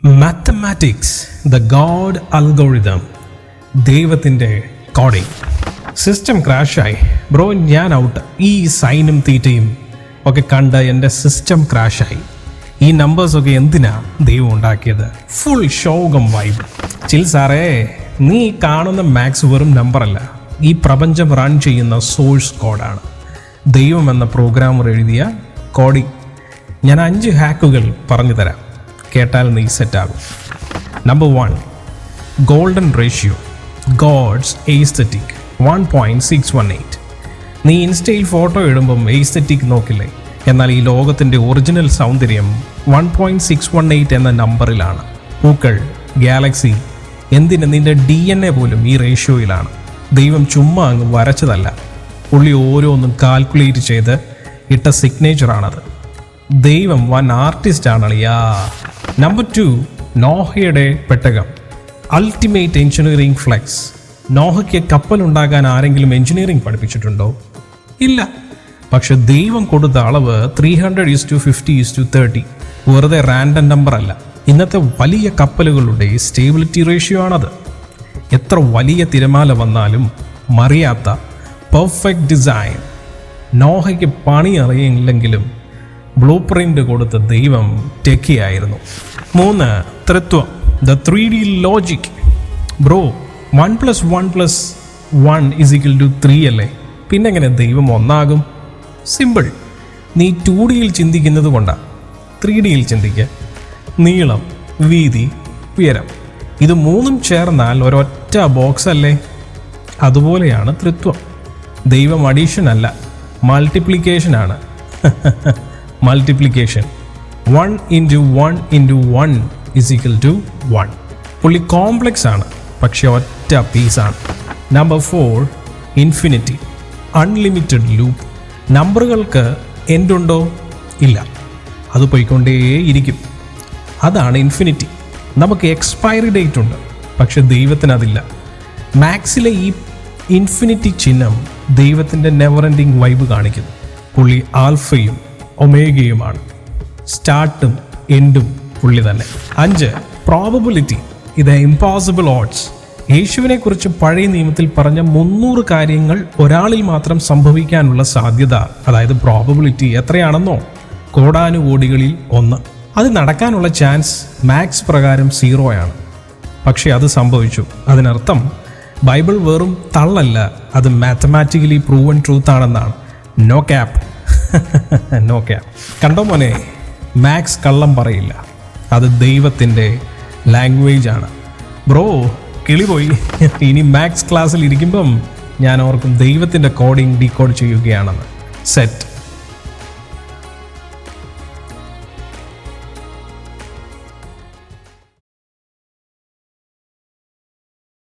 Mathematics the God algorithm, ദൈവത്തിൻ്റെ coding. System ക്രാഷായി bro, ഞാൻ out. ഈ സൈനും തീറ്റയും ഒക്കെ കണ്ട് എൻ്റെ സിസ്റ്റം ക്രാഷായി. ഈ നമ്പേഴ്സൊക്കെ എന്തിനാ ദൈവം ഉണ്ടാക്കിയത്? ഫുൾ ശോകം വൈബ്. ചിൽ സാറേ, നീ കാണുന്ന മാത്സ് വെറും നമ്പറല്ല, ഈ പ്രപഞ്ചം റൺ ചെയ്യുന്ന സോഴ്സ് കോഡാണ്. ദൈവം എന്ന പ്രോഗ്രാമർ എഴുതിയ കോഡിംഗ്. ഞാൻ 5 ഹാക്കുകൾ പറഞ്ഞു തരാം, കേട്ടാൽ നീ സെറ്റാകും. Number 1, golden ratio, God's aesthetic 1.618. നീ ഇൻസ്റ്റയിൽ ഫോട്ടോ ഇടുമ്പം എയ്സ്തെറ്റിക് നോക്കില്ലേ? എന്നാൽ ഈ ലോകത്തിൻ്റെ ഒറിജിനൽ സൗന്ദര്യം 1.618 എന്ന നമ്പറിലാണ്. പൂക്കൾ, ഗാലക്സി, എന്തിന് നിന്റെ DNA പോലും ഈ റേഷ്യോയിലാണ്. ദൈവം ചുമ്മാ അങ്ങ് വരച്ചതല്ല, പുള്ളി ഓരോന്നും കാൽക്കുലേറ്റ് ചെയ്ത് ഇട്ട സിഗ്നേച്ചറാണത്. ദൈവം വൻ ആർട്ടിസ്റ്റ് ആണളിയാ. നമ്പർ 2, നോഹയുടെ പെട്ടകം, അൾട്ടിമേറ്റ് എഞ്ചിനീയറിംഗ് ഫ്ലെക്സ്. നോഹയ്ക്ക് കപ്പലുണ്ടാക്കാൻ ആരെങ്കിലും എഞ്ചിനീയറിംഗ് പഠിപ്പിച്ചിട്ടുണ്ടോ? ഇല്ല. പക്ഷെ ദൈവം കൊടുത്ത അളവ് 300:50:30. വെറുതെ റാൻഡം നമ്പർ അല്ല. ഇന്നത്തെ വലിയ കപ്പലുകളുടെ സ്റ്റേബിലിറ്റി റേഷ്യോ ആണത്. എത്ര വലിയ തിരമാല വന്നാലും മറിയാത്ത പെർഫെക്റ്റ് ഡിസൈൻ. നോഹയ്ക്ക് പണി അറിയില്ലെങ്കിലും ബ്ലൂ പ്രിൻ്റ് കൊടുത്ത ദൈവം ടെക്കിയായിരുന്നു. 3, ത്രിത്വം, ദ 3D ലോജിക്. ബ്രോ, 1+1+1 3 പിന്നെങ്ങനെ ദൈവം ഒന്നാകും? സിമ്പിൾ. നീ 2Dയിൽ ചിന്തിക്കുന്നത് കൊണ്ടാണ്. 3Dയിൽ ചിന്തിക്കുക. നീളം, വീതി, ഉയരം, ഇത് 3ഉം ചേർന്നാൽ ഒരൊറ്റ ബോക്സ് അല്ലേ? അതുപോലെയാണ് ത്രിത്വം. ദൈവം അഡീഷൻ അല്ല, മൾട്ടിപ്ലിക്കേഷനാണ്. മൾട്ടിപ്ലിക്കേഷൻ 1×1×1=1. പുള്ളി കോംപ്ലക്സ് ആണ്, പക്ഷെ ഒറ്റ പീസാണ്. Number 4, infinity, unlimited loop. നമ്പറുകൾക്ക് എൻഡുണ്ടോ? ഇല്ല, അത് പോയിക്കൊണ്ടേയിരിക്കും. അതാണ് ഇൻഫിനിറ്റി. നമുക്ക് എക്സ്പയറി ഡേറ്റ് ഉണ്ട്, പക്ഷെ ദൈവത്തിന് അതില്ല. മാത്സിലെ ഈ ഇൻഫിനിറ്റി ചിഹ്നം ദൈവത്തിൻ്റെ നെവർ എൻഡിങ് വൈബ് കാണിക്കുന്നു. പുള്ളി ആൽഫയും ഒമേഗയുമാണ്, സ്റ്റാർട്ടും എൻഡും പുള്ളി തന്നെ. 5, പ്രോബബിലിറ്റി, ഇത് ഇംപോസിബിൾ ഓഡ്സ്. യേശുവിനെക്കുറിച്ച് പഴയ നിയമത്തിൽ പറഞ്ഞ 300 കാര്യങ്ങൾ ഒരാളിൽ മാത്രം സംഭവിക്കാനുള്ള സാധ്യത, അതായത് പ്രോബബിലിറ്റി എത്രയാണെന്നോ? കോടാനുകോടികളിൽ 1. അത് നടക്കാനുള്ള ചാൻസ് മാത്സ് പ്രകാരം 0 പക്ഷേ അത് സംഭവിച്ചു. അതിനർത്ഥം ബൈബിൾ വെറും തള്ളല്ല, അത് മാത്തമാറ്റിക്കലി പ്രൂവൺ ട്രൂത്ത് ആണെന്നാണ്. No cap. No cap. കണ്ടോ മോനെ, മാത്സ് കള്ളം പറയില്ല, അത് ദൈവത്തിൻ്റെ ലാംഗ്വേജ് ആണ്. ബ്രോ, കിളി പോയി. ഇനി മാത്സ് ക്ലാസ്സിൽ ഇരിക്കുമ്പം ഞാൻ ഓർക്കും ദൈവത്തിൻ്റെ കോഡിങ് ഡീകോഡ് ചെയ്യുകയാണെന്ന്. സെറ്റ്.